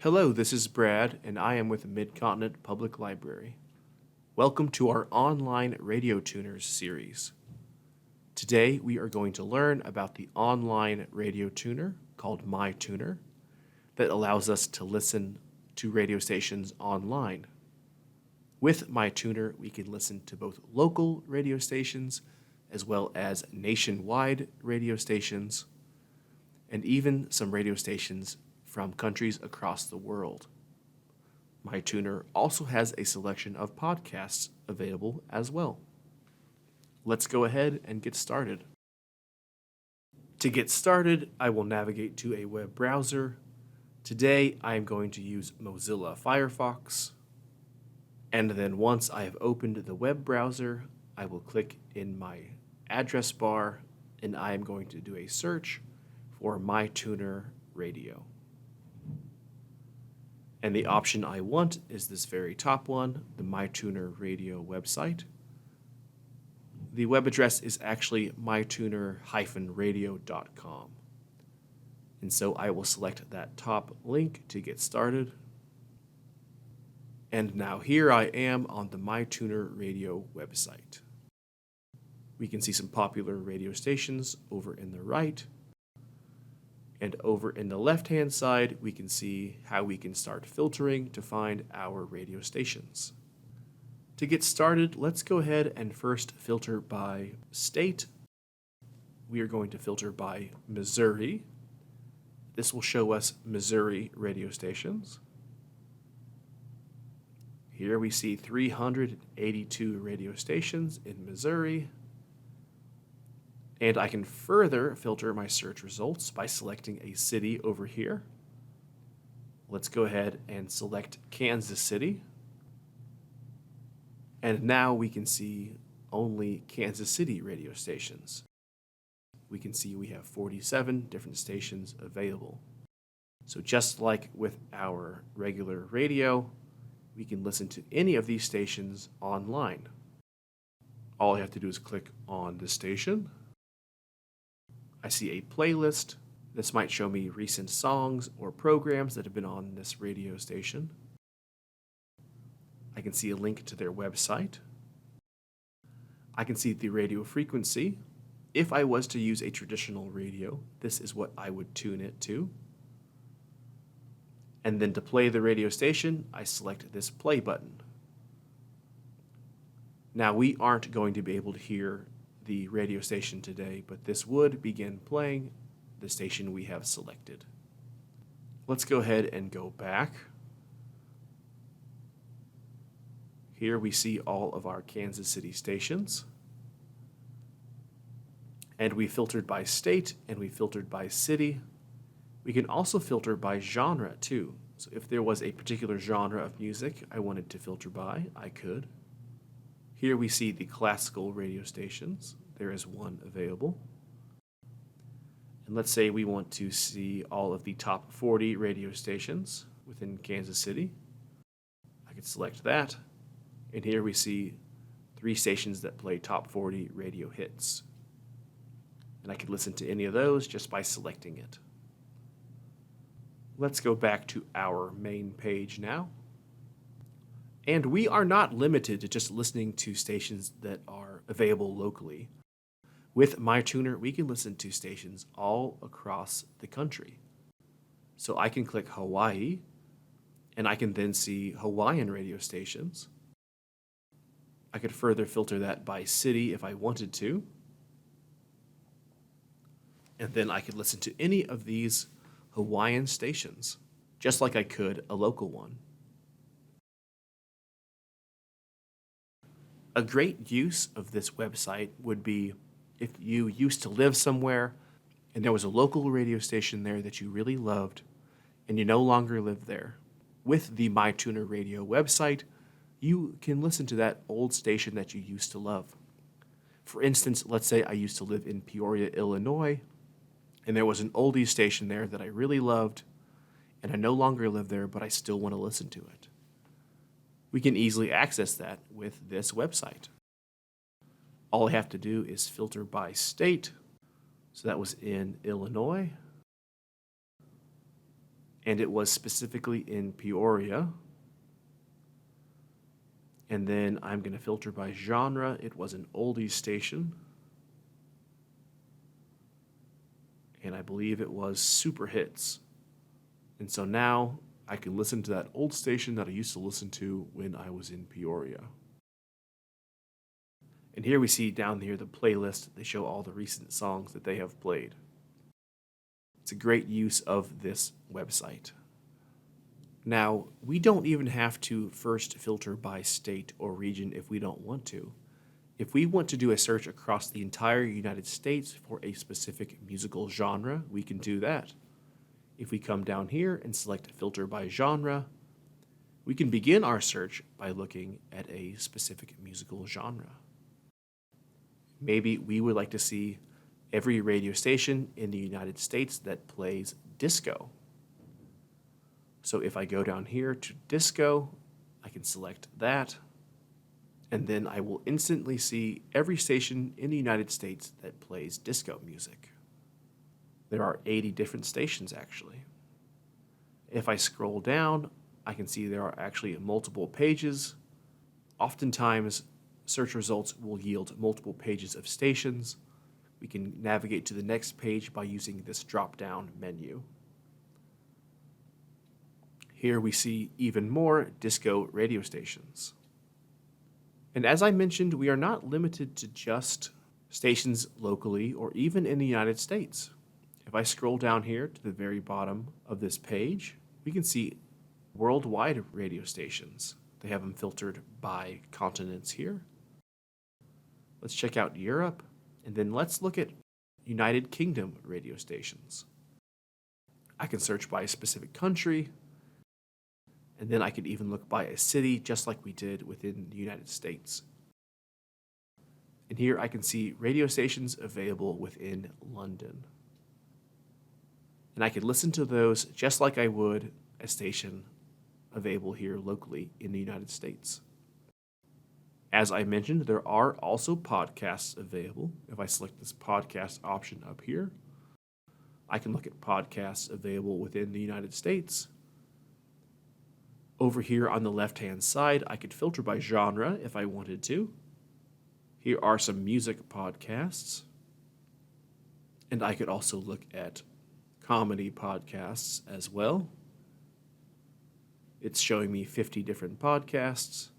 Hello, this is Brad, and I am with Mid-Continent Public Library. Welcome to our online Radio Tuners series. Today, we are going to learn about the online radio tuner called myTuner that allows us to listen to radio stations online. With myTuner, we can listen to both local radio stations as well as nationwide radio stations, and even some radio stations from countries across the world. myTuner also has a selection of podcasts available as well. Let's go ahead and get started. To get started, I will navigate to a web browser. Today, I am going to use Mozilla Firefox. And then once I have opened the web browser, I will click in my address bar and I am going to do a search for myTuner Radio. And the option I want is this very top one, the myTuner Radio website. The web address is actually mytuner-radio.com. And so I will select that top link to get started. And now here I am on the myTuner Radio website. We can see some popular radio stations over in the right. And over in the left-hand side, we can see how we can start filtering to find our radio stations. To get started, let's go ahead and first filter by state. We are going to filter by Missouri. This will show us Missouri radio stations. Here we see 382 radio stations in Missouri. And I can further filter my search results by selecting a city over here. Let's go ahead and select Kansas City. And now we can see only Kansas City radio stations. We can see we have 47 different stations available. So just like with our regular radio, we can listen to any of these stations online. All I have to do is click on the station. I see a playlist. This might show me recent songs or programs that have been on this radio station. I can see a link to their website. I can see the radio frequency. If I was to use a traditional radio, this is what I would tune it to. And then to play the radio station, I select this play button. Now we aren't going to be able to hear the radio station today, but this would begin playing the station we have selected. Let's go ahead and go back. Here we see all of our Kansas City stations. And we filtered by state and we filtered by city. We can also filter by genre too. So if there was a particular genre of music I wanted to filter by, I could. Here we see the classical radio stations. There is one available. And let's say we want to see all of the top 40 radio stations within Kansas City. I could select that. And here we see 3 stations that play top 40 radio hits. And I could listen to any of those just by selecting it. Let's go back to our main page now. And we are not limited to just listening to stations that are available locally. With myTuner, we can listen to stations all across the country. So I can click Hawaii, and I can then see Hawaiian radio stations. I could further filter that by city if I wanted to. And then I could listen to any of these Hawaiian stations, just like I could a local one. A great use of this website would be if you used to live somewhere and there was a local radio station there that you really loved and you no longer live there. With the myTuner Radio website, you can listen to that old station that you used to love. For instance, let's say I used to live in Peoria, Illinois, and there was an oldies station there that I really loved, and I no longer live there, but I still want to listen to it. We can easily access that with this website. All I have to do is filter by state. So that was in Illinois. and it was specifically in Peoria. And then I'm going to filter by genre. It was an oldies station. And I believe it was super hits. And so now I can listen to that old station that I used to listen to when I was in Peoria. And here we see down here the playlist. They show all the recent songs that they have played. It's a great use of this website. Now, we don't even have to first filter by state or region if we don't want to. If we want to do a search across the entire United States for a specific musical genre, we can do that. If we come down here and select filter by genre, we can begin our search by looking at a specific musical genre. Maybe we would like to see every radio station in the United States that plays disco. So if I go down here to disco, I can select that, and then I will instantly see every station in the United States that plays disco music. There are 80 different stations, actually. If I scroll down, I can see there are actually multiple pages. Oftentimes, search results will yield multiple pages of stations. We can navigate to the next page by using this drop-down menu. Here we see even more disco radio stations. And as I mentioned, we are not limited to just stations locally or even in the United States. If I scroll down here to the very bottom of this page, we can see worldwide radio stations. They have them filtered by continents here. Let's check out Europe, and then let's look at United Kingdom radio stations. I can search by a specific country, and then I could even look by a city, just like we did within the United States. And here I can see radio stations available within London. And I could listen to those just like I would a station available here locally in the United States. As I mentioned, there are also podcasts available. If I select this podcast option up here, I can look at podcasts available within the United States. Over here on the left-hand side, I could filter by genre if I wanted to. Here are some music podcasts. And I could also look at comedy podcasts as well. It's showing me 50 different podcasts.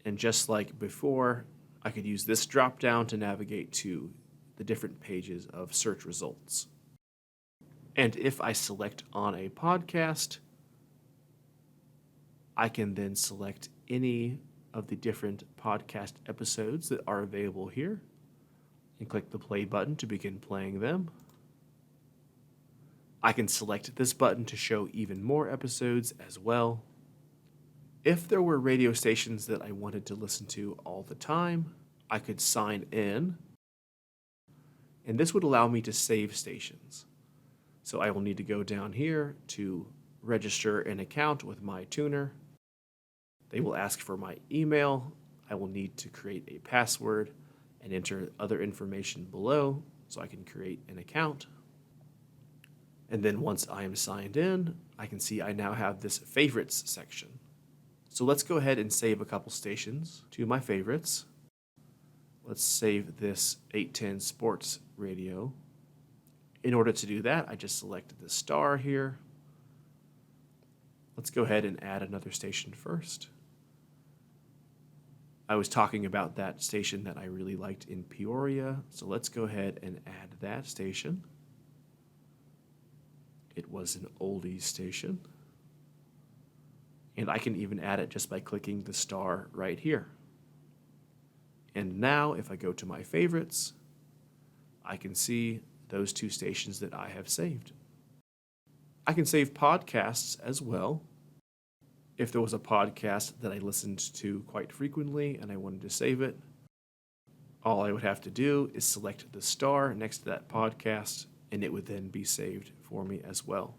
And just like before, I could use this drop-down to navigate to the different pages of search results. And if I select on a podcast, I can then select any of the different podcast episodes that are available here and click the play button to begin playing them. I can select this button to show even more episodes as well. If there were radio stations that I wanted to listen to all the time, I could sign in, and this would allow me to save stations. So I will need to go down here to register an account with myTuner. They will ask for my email. I will need to create a password and enter other information below so I can create an account. And then once I am signed in, I can see I now have this favorites section. So let's go ahead and save a couple stations to my favorites. Let's save this 810 Sports Radio. In order to do that, I just selected the star here. Let's go ahead and add another station first. I was talking about that station that I really liked in Peoria, so let's go ahead and add that station. It was an oldies station. And I can even add it just by clicking the star right here. And now, if I go to my favorites, I can see those two stations that I have saved. I can save podcasts as well. If there was a podcast that I listened to quite frequently and I wanted to save it, all I would have to do is select the star next to that podcast, and it would then be saved for me as well.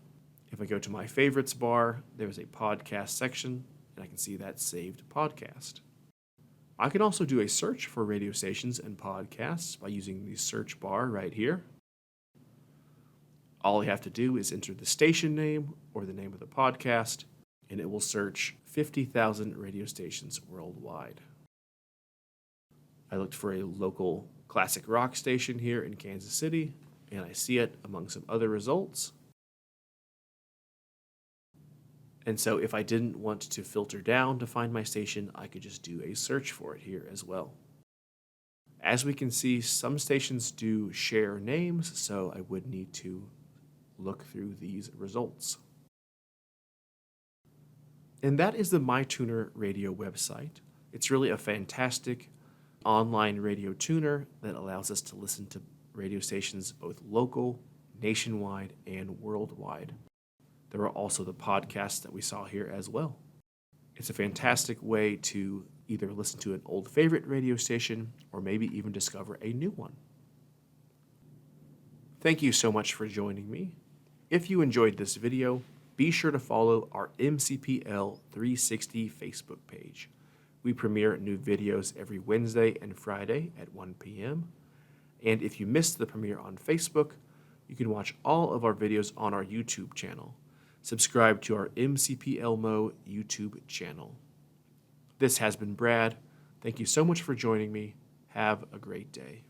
If I go to my favorites bar, there's a podcast section, and I can see that saved podcast. I can also do a search for radio stations and podcasts by using the search bar right here. All I have to do is enter the station name or the name of the podcast, and it will search 50,000 radio stations worldwide. I looked for a local classic rock station here in Kansas City, and I see it among some other results. And so if I didn't want to filter down to find my station, I could just do a search for it here as well. As we can see, some stations do share names, so I would need to look through these results. And that is the myTuner radio website. It's really a fantastic online radio tuner that allows us to listen to radio stations both local, nationwide, and worldwide. There are also the podcasts that we saw here as well. It's a fantastic way to either listen to an old favorite radio station or maybe even discover a new one. Thank you so much for joining me. If you enjoyed this video, be sure to follow our MCPL 360 Facebook page. We premiere new videos every Wednesday and Friday at 1 p.m. And if you missed the premiere on Facebook, you can watch all of our videos on our YouTube channel. Subscribe to our MCPL Mo YouTube channel. This has been Brad. Thank you so much for joining me. Have a great day.